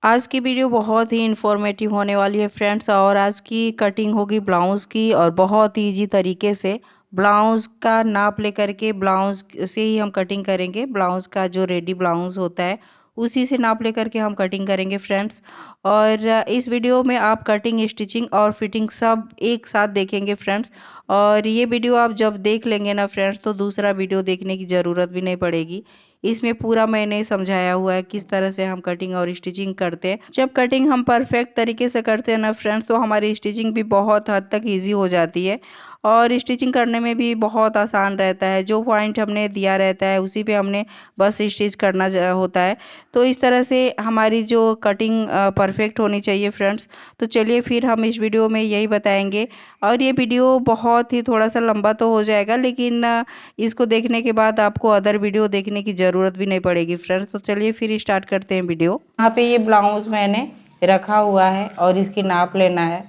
आज की वीडियो बहुत ही इन्फॉर्मेटिव होने वाली है फ्रेंड्स। और आज की कटिंग होगी ब्लाउज़ की, और बहुत इजी तरीके से ब्लाउज़ का नाप लेकर के ब्लाउज़ से ही हम कटिंग करेंगे। ब्लाउज़ का जो रेडी ब्लाउज़ होता है उसी से नाप लेकर के हम कटिंग करेंगे फ्रेंड्स। और इस वीडियो में आप कटिंग, स्टिचिंग और फिटिंग सब एक साथ देखेंगे फ्रेंड्स। और ये वीडियो आप जब देख लेंगे ना फ्रेंड्स, तो दूसरा वीडियो देखने की ज़रूरत भी नहीं पड़ेगी। इसमें पूरा मैंने समझाया हुआ है किस तरह से हम कटिंग और स्टिचिंग करते हैं। जब कटिंग हम परफेक्ट तरीके से करते हैं ना फ्रेंड्स, तो हमारी स्टिचिंग भी बहुत हद तक इजी हो जाती है। और स्टिचिंग करने में भी बहुत आसान रहता है। जो पॉइंट हमने दिया रहता है उसी पे हमने बस स्टिच करना होता है। तो इस तरह से हमारी जो कटिंग परफेक्ट होनी चाहिए फ्रेंड्स। तो चलिए फिर हम इस वीडियो में यही बताएंगे। और ये वीडियो बहुत ही थोड़ा सा लंबा तो हो जाएगा, लेकिन इसको देखने के बाद आपको अदर वीडियो देखने की ज़रूरत भी नहीं पड़ेगी फ्रेंड्स। तो चलिए फिर स्टार्ट करते हैं वीडियो। यहाँ पे ये ब्लाउज़ मैंने रखा हुआ है और इसकी नाप लेना है।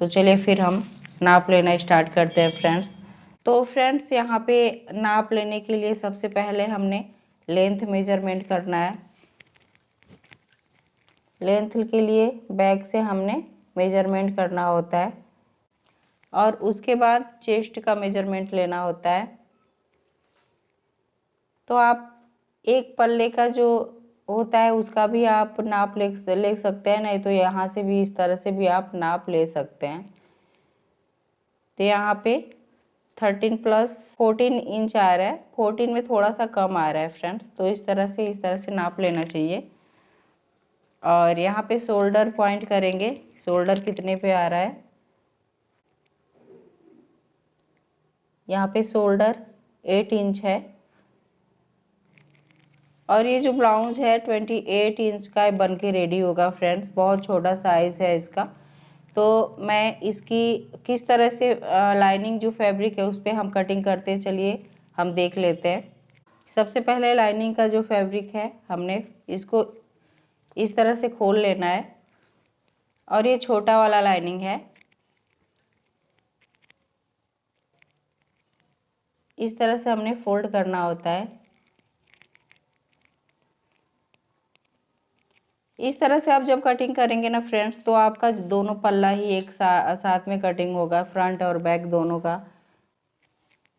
तो चलिए फिर हम नाप लेना स्टार्ट करते हैं फ्रेंड्स। तो फ्रेंड्स यहाँ पे नाप लेने के लिए सबसे पहले हमने लेंथ मेजरमेंट करना है। लेंथ के लिए बैक से हमने मेजरमेंट करना होता है और उसके बाद चेस्ट का मेजरमेंट लेना होता है। तो आप एक पल्ले का जो होता है उसका भी आप नाप ले सकते हैं, नहीं तो यहाँ से भी इस तरह से भी आप नाप ले सकते हैं। तो यहाँ पे 13 प्लस 14 इंच आ रहा है। 14 में थोड़ा सा कम आ रहा है फ्रेंड्स। तो इस तरह से नाप लेना चाहिए। और यहाँ पे शोल्डर पॉइंट करेंगे, शोल्डर कितने पे आ रहा है। यहाँ पे शोल्डर 8 इंच है और ये जो ब्लाउज है 28 इंच का बन के रेडी होगा फ्रेंड्स। बहुत छोटा साइज़ है इसका। तो मैं इसकी किस तरह से लाइनिंग जो फैब्रिक है उस पर हम कटिंग करते हैं, चलिए हम देख लेते हैं। सबसे पहले लाइनिंग का जो फैब्रिक है हमने इसको इस तरह से खोल लेना है। और ये छोटा वाला लाइनिंग है, इस तरह से हमने फोल्ड करना होता है। इस तरह से आप जब कटिंग करेंगे ना फ्रेंड्स, तो आपका दोनों पल्ला ही एक साथ में कटिंग होगा, फ्रंट और बैक दोनों का।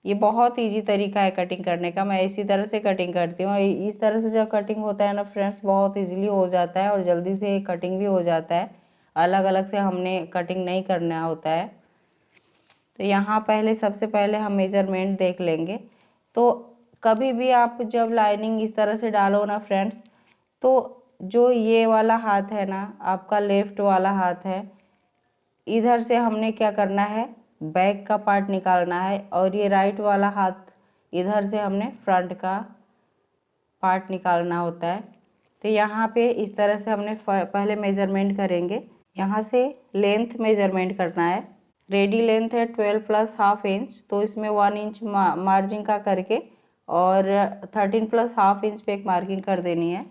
ये बहुत इजी तरीका है कटिंग करने का। मैं इसी तरह से कटिंग करती हूँ। इस तरह से जब कटिंग होता है ना फ्रेंड्स, बहुत इजीली हो जाता है और जल्दी से कटिंग भी हो जाता है। अलग अलग से हमने कटिंग नहीं करना होता है। तो यहाँ पहले सबसे पहले हम मेजरमेंट देख लेंगे। तो कभी भी आप जब लाइनिंग इस तरह से डालो ना फ्रेंड्स, तो जो ये वाला हाथ है ना, आपका लेफ्ट वाला हाथ है, इधर से हमने क्या करना है, बैक का पार्ट निकालना है। और ये राइट वाला हाथ, इधर से हमने फ्रंट का पार्ट निकालना होता है। तो यहाँ पे इस तरह से हमने पहले मेजरमेंट करेंगे। यहाँ से लेंथ मेजरमेंट करना है। रेडी लेंथ है 12 प्लस हाफ इंच। तो इसमें 1 इंच मार्जिन का करके और 13 प्लस हाफ इंच पे एक मार्किंग कर देनी है।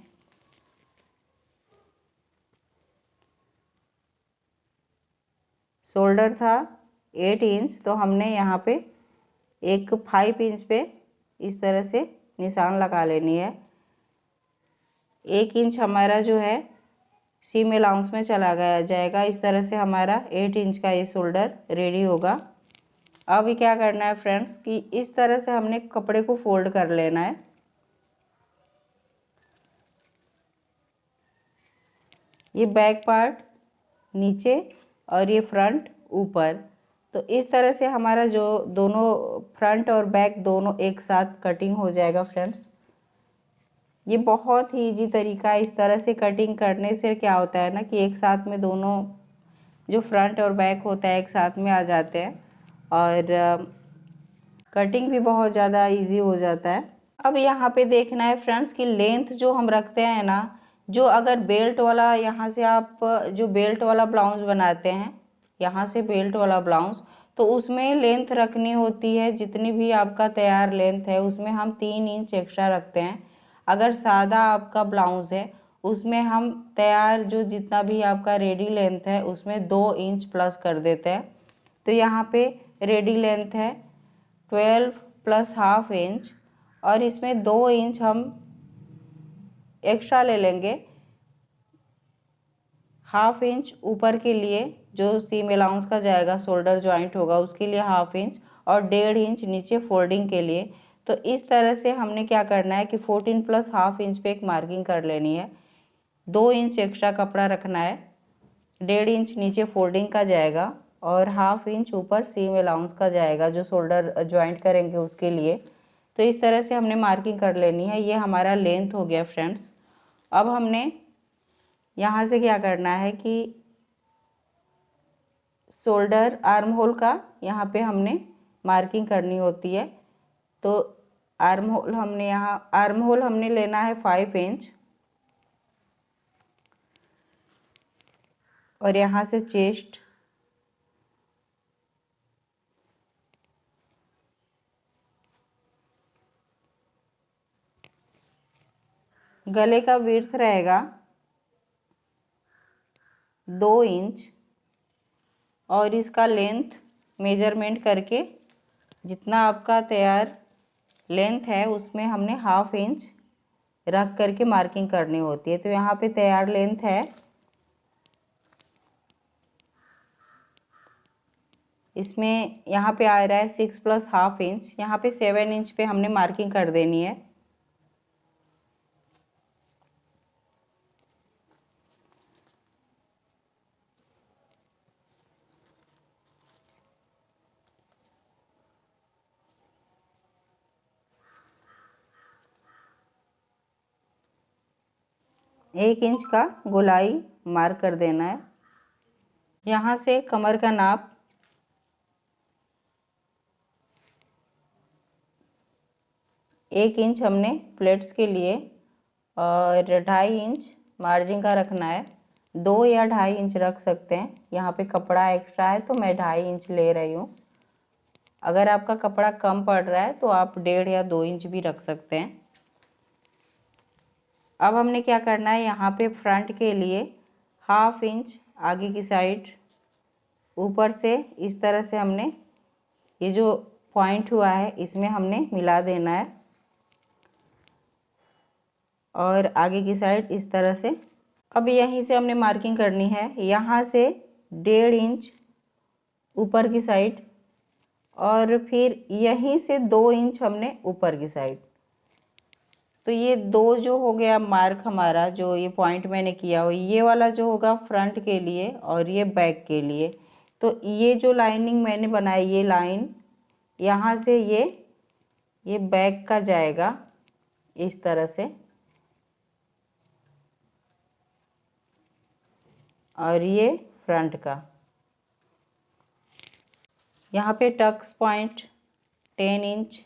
शोल्डर था 8 इंच, तो हमने यहाँ पे एक 5 इंच पे इस तरह से निशान लगा लेनी है। 1 इंच हमारा जो है सीम अलाउंस में चला गया जाएगा। इस तरह से हमारा 8 इंच का ये शोल्डर रेडी होगा। अब ये क्या करना है फ्रेंड्स कि इस तरह से हमने कपड़े को फोल्ड कर लेना है। ये बैक पार्ट नीचे और ये फ्रंट ऊपर। तो इस तरह से हमारा जो दोनों फ्रंट और बैक दोनों एक साथ कटिंग हो जाएगा फ्रेंड्स। ये बहुत ही इजी तरीका है। इस तरह से कटिंग करने से क्या होता है ना कि एक साथ में दोनों जो फ्रंट और बैक होता है एक साथ में आ जाते हैं और कटिंग भी बहुत ज़्यादा इजी हो जाता है। अब यहाँ पे देखना है फ्रेंड्स कि लेंथ जो हम रखते हैं ना, जो अगर बेल्ट वाला, यहाँ से आप जो बेल्ट वाला ब्लाउज बनाते हैं, यहाँ से बेल्ट वाला ब्लाउज, तो उसमें लेंथ रखनी होती है जितनी भी आपका तैयार लेंथ है उसमें हम 3 इंच एक्स्ट्रा रखते हैं। अगर सादा आपका ब्लाउज है उसमें हम तैयार जो जितना भी आपका रेडी लेंथ है उसमें 2 इंच प्लस कर देते हैं। तो यहाँ पे रेडी लेंथ है 12 प्लस हाफ इंच और इसमें 2 इंच हम एक्स्ट्रा ले लेंगे। हाफ इंच ऊपर के लिए जो सीम अलाउंस का जाएगा, शोल्डर जॉइंट होगा उसके लिए हाफ इंच, और 1.5 इंच नीचे फोल्डिंग के लिए। तो इस तरह से हमने क्या करना है कि 14 प्लस हाफ इंच पे एक मार्किंग कर लेनी है। 2 इंच एक्स्ट्रा कपड़ा रखना है, 1.5 इंच नीचे फोल्डिंग का जाएगा और हाफ इंच ऊपर सीम अलाउंस का जाएगा जो शोल्डर जॉइंट करेंगे उसके लिए। तो इस तरह से हमने मार्किंग कर लेनी है। ये हमारा लेंथ हो गया फ्रेंड्स। अब हमने यहाँ से क्या करना है कि शोल्डर आर्म होल का यहाँ पे हमने मार्किंग करनी होती है। तो आर्म होल हमने लेना है 5 इंच, और यहाँ से चेस्ट, गले का विड्थ रहेगा 2 इंच, और इसका लेंथ मेजरमेंट करके जितना आपका तैयार लेंथ है उसमें हमने हाफ इंच रख करके मार्किंग करनी होती है। तो यहाँ पे तैयार लेंथ है, इसमें यहाँ पे आ रहा है 6 प्लस हाफ इंच, यहाँ पे 7 इंच पे हमने मार्किंग कर देनी है। एक इंच का गोलाई मार्क कर देना है। यहाँ से कमर का नाप 1 इंच हमने प्लेट्स के लिए, और 2.5 इंच मार्जिन का रखना है। 2 या 2.5 इंच रख सकते हैं, यहाँ पे कपड़ा एक्स्ट्रा है तो मैं 2.5 इंच ले रही हूँ। अगर आपका कपड़ा कम पड़ रहा है तो आप 1.5 या 2 इंच भी रख सकते हैं। अब हमने क्या करना है, यहाँ पे फ्रंट के लिए हाफ इंच आगे की साइड ऊपर से इस तरह से हमने ये जो पॉइंट हुआ है इसमें हमने मिला देना है, और आगे की साइड इस तरह से। अब यहीं से हमने मार्किंग करनी है, यहाँ से 1.5 इंच ऊपर की साइड, और फिर यहीं से 2 इंच हमने ऊपर की साइड। तो ये दो जो हो गया मार्क हमारा, जो ये पॉइंट मैंने किया हो, ये वाला जो होगा फ्रंट के लिए और ये बैक के लिए। तो ये जो लाइनिंग मैंने बनाई, ये लाइन यहाँ से ये बैक का जाएगा इस तरह से, और ये फ्रंट का। यहाँ पे टक्स पॉइंट 10 इंच,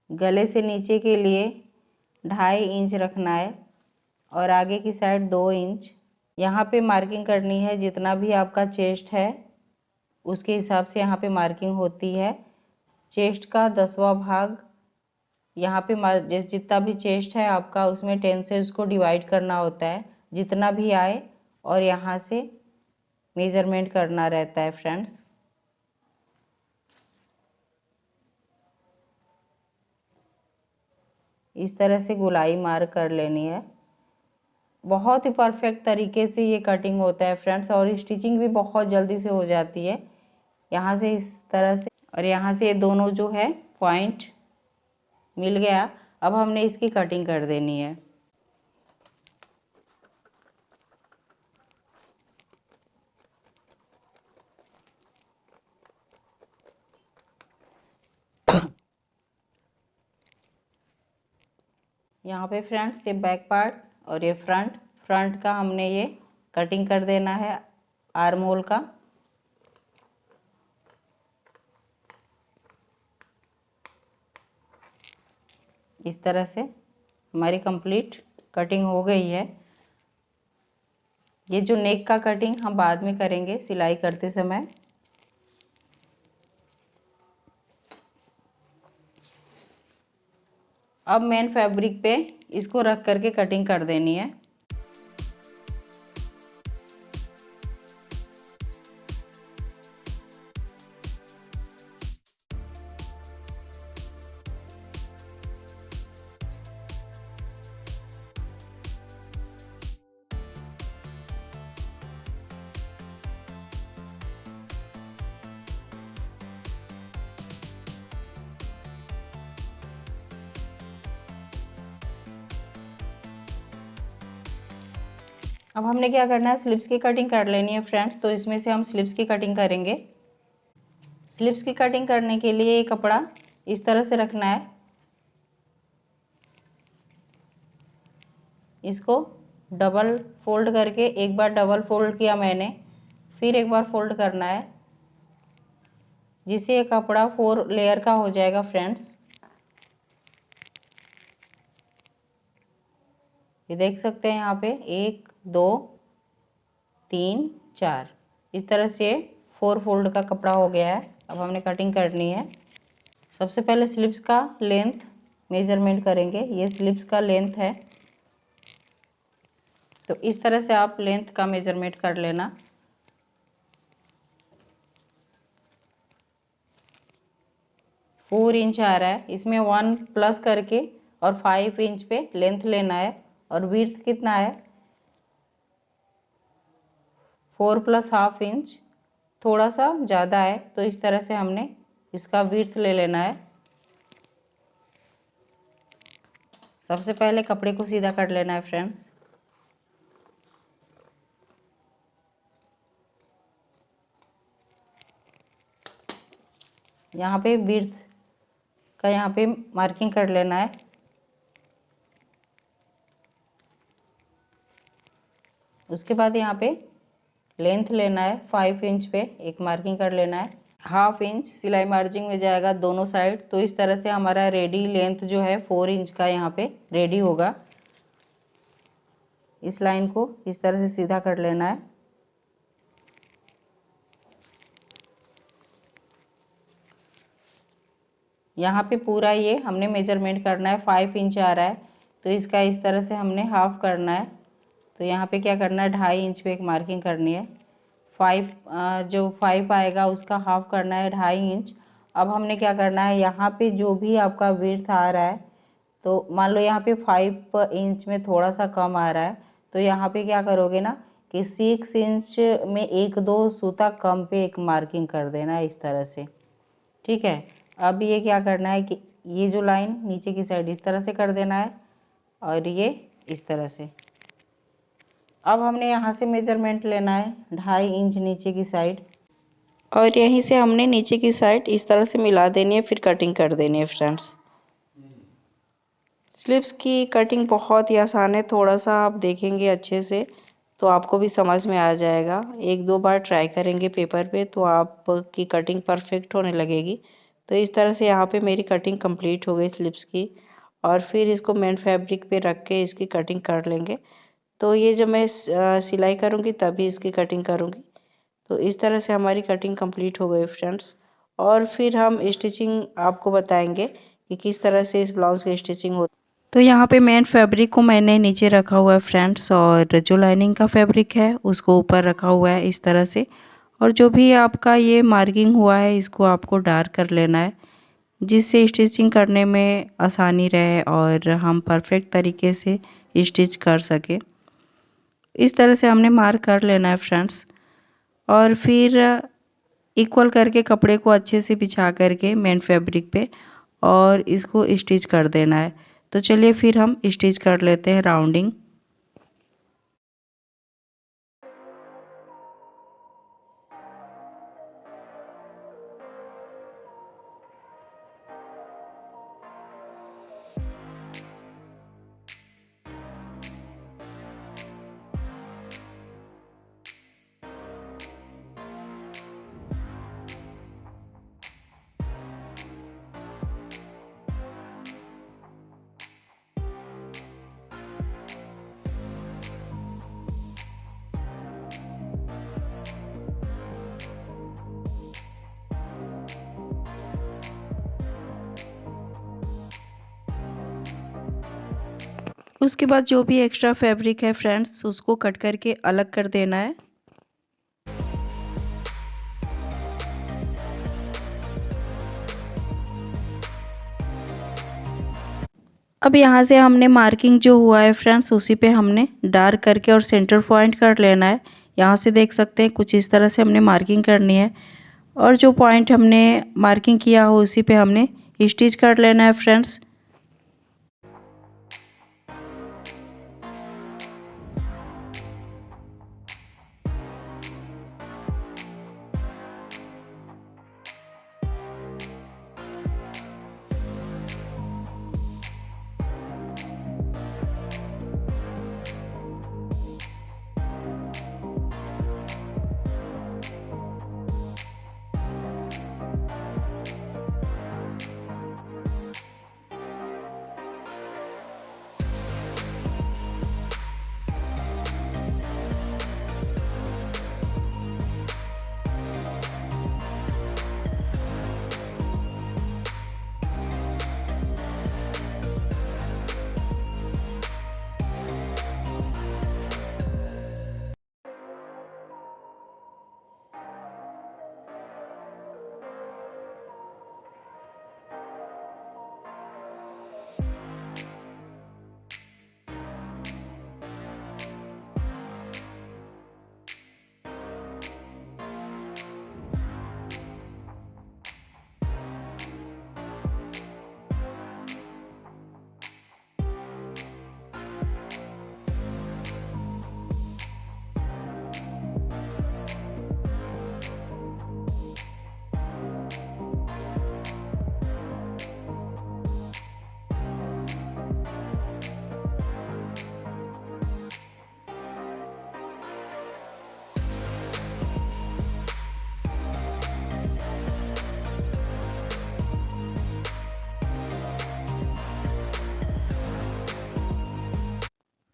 गले से नीचे के लिए 2.5 इंच रखना है, और आगे की साइड 2 इंच। यहाँ पे मार्किंग करनी है, जितना भी आपका चेस्ट है उसके हिसाब से यहाँ पे मार्किंग होती है। चेस्ट का 10वां भाग यहाँ पे जितना भी चेस्ट है आपका उसमें 10 से उसको डिवाइड करना होता है, जितना भी आए, और यहाँ से मेजरमेंट करना रहता है फ्रेंड्स। इस तरह से गोलाई मार्क कर लेनी है। बहुत ही परफेक्ट तरीके से ये कटिंग होता है फ्रेंड्स, और स्टिचिंग भी बहुत जल्दी से हो जाती है। यहाँ से इस तरह से, और यहाँ से ये दोनों जो है पॉइंट मिल गया। अब हमने इसकी कटिंग कर देनी है। यहाँ पे फ्रेंड्स ये बैक पार्ट और ये फ्रंट का हमने ये कटिंग कर देना है आर्म होल का। इस तरह से हमारी कंप्लीट कटिंग हो गई है। ये जो नेक का कटिंग हम बाद में करेंगे सिलाई करते समय। अब मेन फैब्रिक पे इसको रख करके कटिंग कर देनी है। अब हमने क्या करना है, स्लिप्स की कटिंग कर लेनी है फ्रेंड्स। तो इसमें से हम स्लिप्स की कटिंग करेंगे। स्लिप्स की कटिंग करने के लिए ये कपड़ा इस तरह से रखना है, इसको डबल फोल्ड करके, एक बार डबल फोल्ड किया मैंने, फिर एक बार फोल्ड करना है, जिससे ये कपड़ा 4 लेयर का हो जाएगा फ्रेंड्स। ये देख सकते हैं यहाँ पे 1 2 3 4, इस तरह से 4 फोल्ड का कपड़ा हो गया है। अब हमने कटिंग करनी है। सबसे पहले स्लिप्स का लेंथ मेजरमेंट करेंगे। ये स्लिप्स का लेंथ है, तो इस तरह से आप लेंथ का मेजरमेंट कर लेना। फोर इंच आ रहा है, इसमें 1 प्लस करके और 5 इंच पे लेंथ लेना है। और विड्थ कितना है, 4 प्लस हाफ इंच, थोड़ा सा ज़्यादा है, तो इस तरह से हमने इसका विड्थ ले लेना है। सबसे पहले कपड़े को सीधा कर लेना है फ्रेंड्स। यहाँ पे विड्थ का यहाँ पे मार्किंग कर लेना है। उसके बाद यहाँ पे लेंथ लेना है, 5 इंच पे एक मार्किंग कर लेना है। हाफ इंच सिलाई मार्जिन में जाएगा दोनों साइड। तो इस तरह से हमारा रेडी लेंथ जो है 4 इंच का यहाँ पे रेडी होगा। इस लाइन को इस तरह से सीधा कर लेना है। यहाँ पे पूरा ये हमने मेजरमेंट करना है, 5 इंच आ रहा है, तो इसका इस तरह से हमने हाफ करना है। तो यहाँ पे क्या करना है, 2.5 इंच पे एक मार्किंग करनी है। 5 जो 5 आएगा उसका हाफ करना है 2.5 इंच। अब हमने क्या करना है, यहाँ पे जो भी आपका विड्थ आ रहा है, तो मान लो यहाँ पे 5 इंच में थोड़ा सा कम आ रहा है, तो यहाँ पे क्या करोगे ना कि 6 इंच में 1-2 सूता कम पे एक मार्किंग कर देना है इस तरह से। ठीक है। अब ये क्या करना है कि ये जो लाइन नीचे की साइड इस तरह से कर देना है और ये इस तरह से। अब हमने यहाँ से मेजरमेंट लेना है 2.5 इंच नीचे की साइड, और यहीं से हमने नीचे की साइड इस तरह से मिला देनी है, फिर कटिंग कर देनी है फ्रेंड्स। स्लिप्स की कटिंग बहुत ही आसान है, थोड़ा सा आप देखेंगे अच्छे से तो आपको भी समझ में आ जाएगा। 1-2 बार ट्राई करेंगे पेपर पे तो आपकी कटिंग परफेक्ट होने लगेगी। तो इस तरह से यहाँ पे मेरी कटिंग कंप्लीट हो गई स्लिप्स की, और फिर इसको मेन फैब्रिक पे रख के इसकी कटिंग कर लेंगे। तो ये जब मैं सिलाई करूँगी तभी इसकी कटिंग करूँगी। तो इस तरह से हमारी कटिंग कंप्लीट हो गई फ्रेंड्स। और फिर हम स्टिचिंग आपको बताएंगे कि किस तरह से इस ब्लाउज की स्टिचिंग होती है। तो यहाँ पे मेन फैब्रिक को मैंने नीचे रखा हुआ है फ्रेंड्स, और जो लाइनिंग का फैब्रिक है उसको ऊपर रखा हुआ है इस तरह से। और जो भी आपका ये मार्किंग हुआ है इसको आपको डार्क कर लेना है, जिससे स्टिचिंग करने में आसानी रहे और हम परफेक्ट तरीके से स्टिच कर सके। इस तरह से हमने मार्क कर लेना है फ्रेंड्स। और फिर इक्वल करके कपड़े को अच्छे से बिछा करके मेन फैब्रिक पे और इसको स्टिच कर देना है। तो चलिए फिर हम स्टिच कर लेते हैं राउंडिंग। उसके बाद जो भी एक्स्ट्रा फैब्रिक है फ्रेंड्स उसको कट करके अलग कर देना है। अब यहाँ से हमने मार्किंग जो हुआ है फ्रेंड्स उसी पे हमने डार्क करके और सेंटर पॉइंट कर लेना है। यहाँ से देख सकते हैं कुछ इस तरह से हमने मार्किंग करनी है, और जो पॉइंट हमने मार्किंग किया हो उसी पे हमने स्टिच कर लेना है फ्रेंड्स।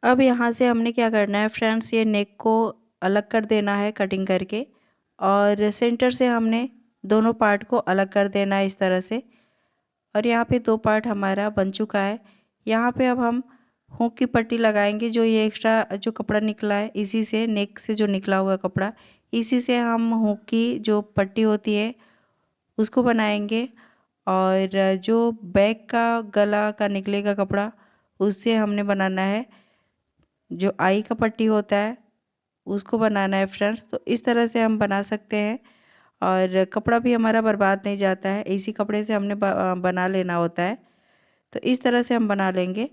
अब यहाँ से हमने क्या करना है फ्रेंड्स, ये नेक को अलग कर देना है कटिंग करके, और सेंटर से हमने दोनों पार्ट को अलग कर देना है इस तरह से। और यहाँ पे दो पार्ट हमारा बन चुका है। यहाँ पे अब हम हुक की पट्टी लगाएंगे। जो ये एक्स्ट्रा जो कपड़ा निकला है, इसी से नेक से जो निकला हुआ कपड़ा, इसी से हम हुक की जो पट्टी होती है उसको बनाएंगे। और जो बैक का गला का निकलेगा कपड़ा, उससे हमने बनाना है जो आई का पट्टी होता है, उसको बनाना है फ्रेंड्स। तो इस तरह से हम बना सकते हैं और कपड़ा भी हमारा बर्बाद नहीं जाता है। इसी कपड़े से हमने बना लेना होता है। तो इस तरह से हम बना लेंगे।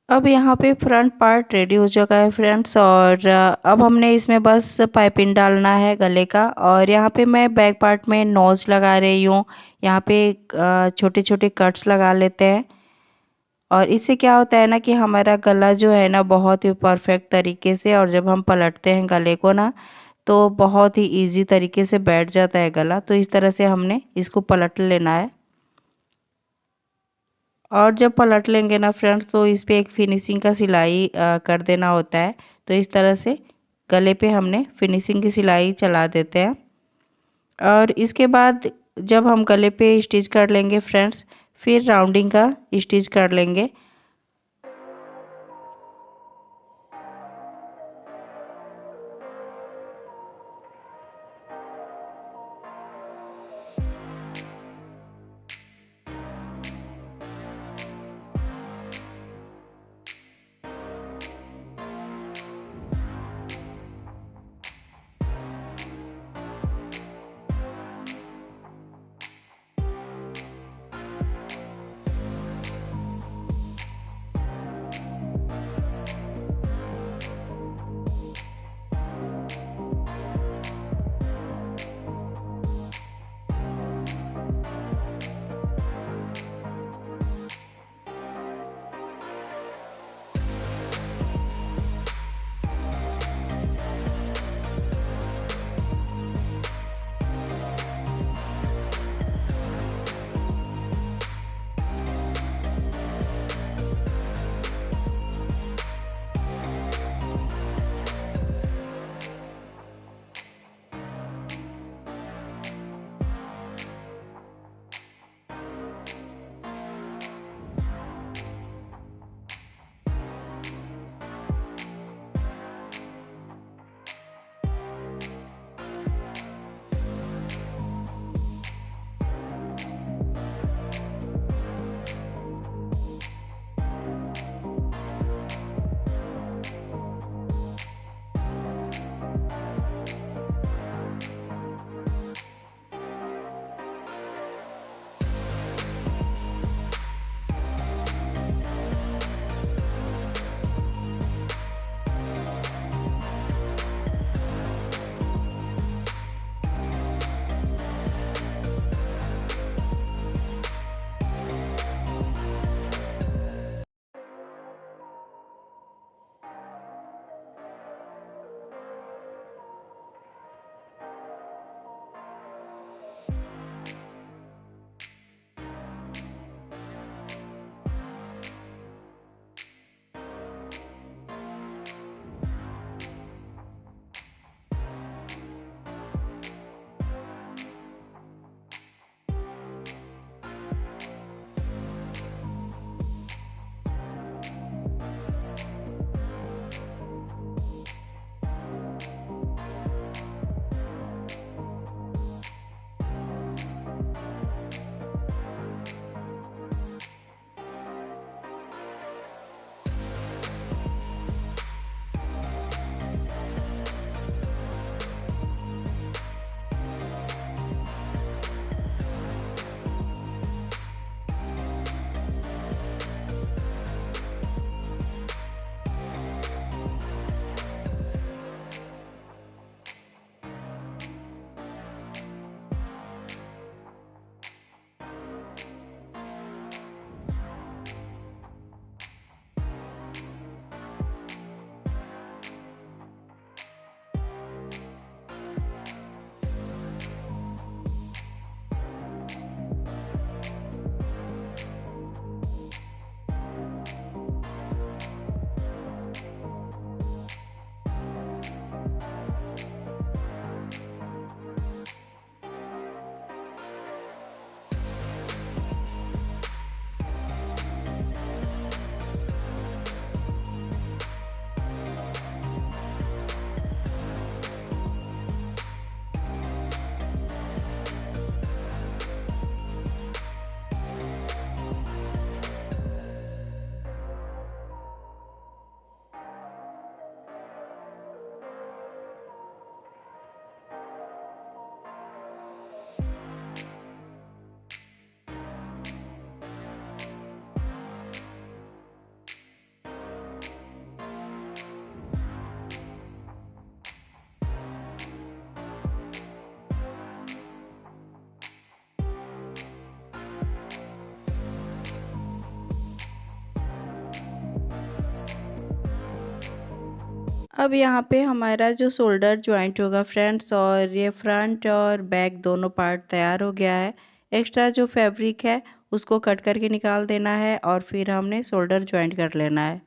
अब यहाँ पे फ्रंट पार्ट रेडी हो चुका है फ्रेंड्स, और अब हमने इसमें बस पाइपिंग डालना है गले का। और यहाँ पे मैं बैक पार्ट में नोज लगा रही हूँ। यहाँ पे छोटे छोटे कट्स लगा लेते हैं, और इससे क्या होता है ना कि हमारा गला जो है ना बहुत ही परफेक्ट तरीके से, और जब हम पलटते हैं गले को ना, तो बहुत ही इजी तरीके से बैठ जाता है गला। तो इस तरह से हमने इसको पलट लेना है। और जब पलट लेंगे ना फ्रेंड्स, तो इस पे एक फिनिशिंग का सिलाई कर देना होता है। तो इस तरह से गले पे हमने फिनिशिंग की सिलाई चला देते हैं। और इसके बाद जब हम गले पे स्टिच कर लेंगे फ्रेंड्स, फिर राउंडिंग का स्टिच कर लेंगे। अब यहाँ पे हमारा जो शोल्डर जॉइंट होगा फ्रेंड्स, और ये फ्रंट और बैक दोनों पार्ट तैयार हो गया है। एक्स्ट्रा जो फैब्रिक है उसको कट करके निकाल देना है और फिर हमने शोल्डर जॉइंट कर लेना है।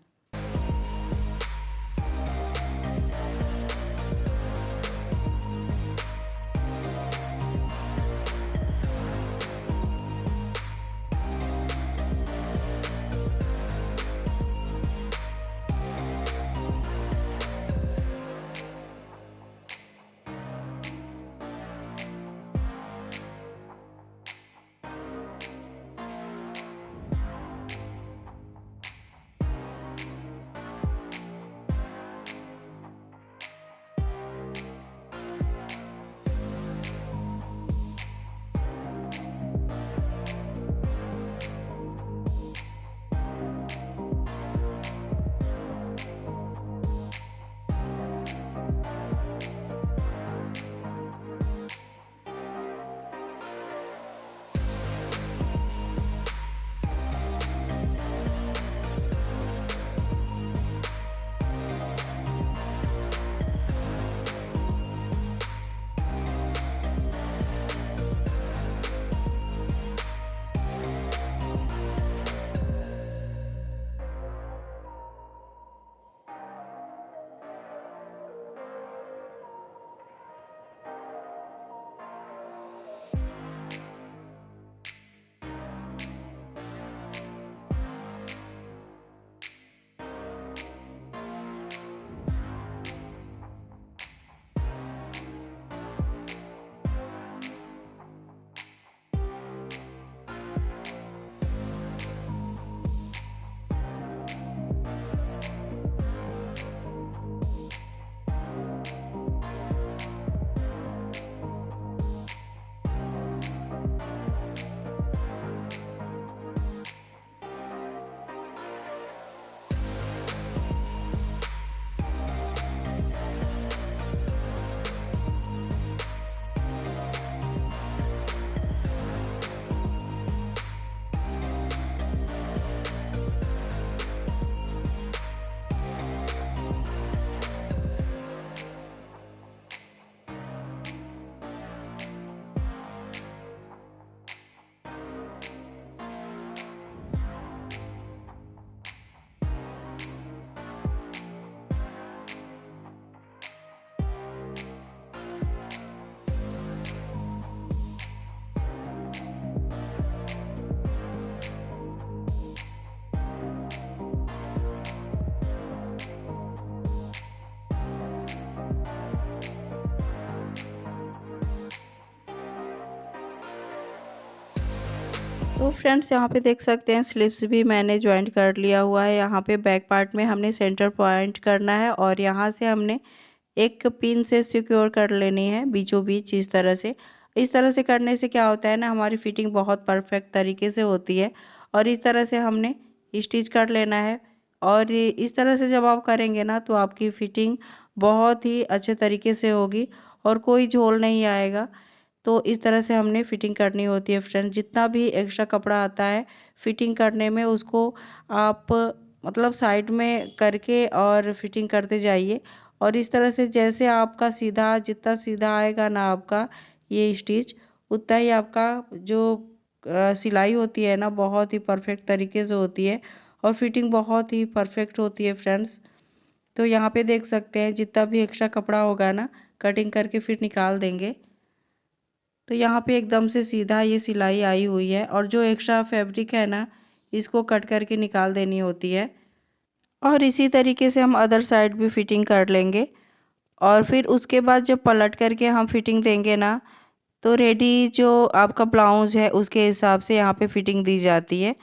तो फ्रेंड्स यहाँ पे देख सकते हैं स्लिप्स भी मैंने जॉइंट कर लिया हुआ है। यहाँ पे बैक पार्ट में हमने सेंटर पॉइंट करना है और यहाँ से हमने एक पिन से सिक्योर कर लेनी है बीचों बीच इस तरह से। इस तरह से करने से क्या होता है ना, हमारी फिटिंग बहुत परफेक्ट तरीके से होती है। और इस तरह से हमने स्टिच कर लेना है और इस तरह से जब आप करेंगे ना तो आपकी फिटिंग बहुत ही अच्छे तरीके से होगी और कोई झोल नहीं आएगा। तो इस तरह से हमने फिटिंग करनी होती है फ्रेंड्स। जितना भी एक्स्ट्रा कपड़ा आता है फिटिंग करने में उसको आप मतलब साइड में करके और फिटिंग करते जाइए। और इस तरह से जैसे आपका सीधा, जितना सीधा आएगा ना आपका ये स्टिच, उतना ही आपका जो सिलाई होती है ना बहुत ही परफेक्ट तरीके से होती है और फिटिंग बहुत ही परफेक्ट होती है फ्रेंड्स। तो यहाँ पे देख सकते हैं जितना भी एक्स्ट्रा कपड़ा होगा ना कटिंग करके फिर निकाल देंगे। तो यहाँ पे एकदम से सीधा ये सिलाई आई हुई है और जो एक्स्ट्रा फैब्रिक है ना इसको कट करके निकाल देनी होती है। और इसी तरीके से हम अदर साइड भी फिटिंग कर लेंगे और फिर उसके बाद जब पलट करके हम फिटिंग देंगे ना तो रेडी जो आपका ब्लाउज़ है उसके हिसाब से यहाँ पे फिटिंग दी जाती है।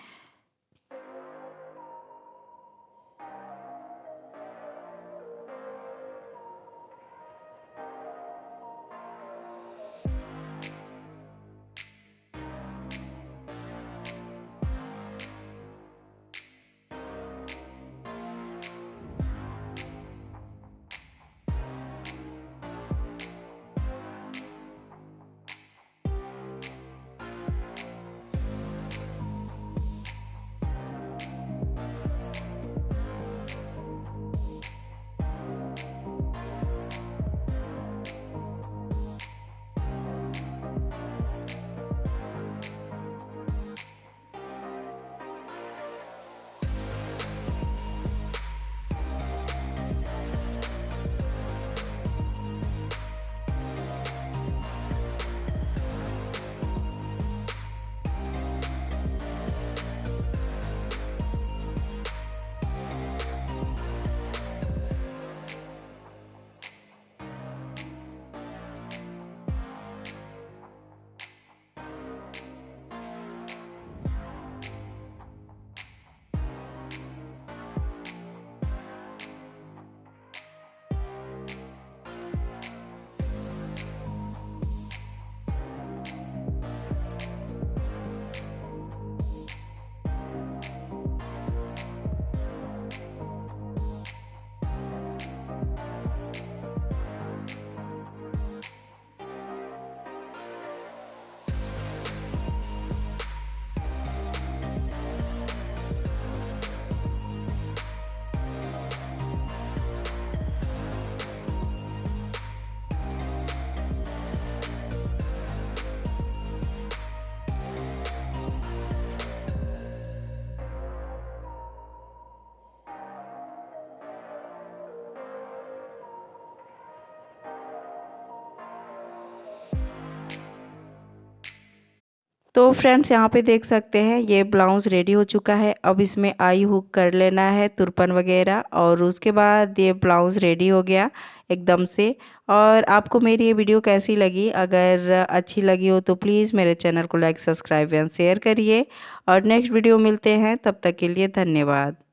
तो फ्रेंड्स यहाँ पे देख सकते हैं ये ब्लाउज़ रेडी हो चुका है। अब इसमें आई हुक कर लेना है तुरपन वगैरह, और उसके बाद ये ब्लाउज़ रेडी हो गया एकदम से। और आपको मेरी ये वीडियो कैसी लगी? अगर अच्छी लगी हो तो प्लीज़ मेरे चैनल को लाइक, सब्सक्राइब एंड शेयर करिए। और नेक्स्ट वीडियो मिलते हैं, तब तक के लिए धन्यवाद।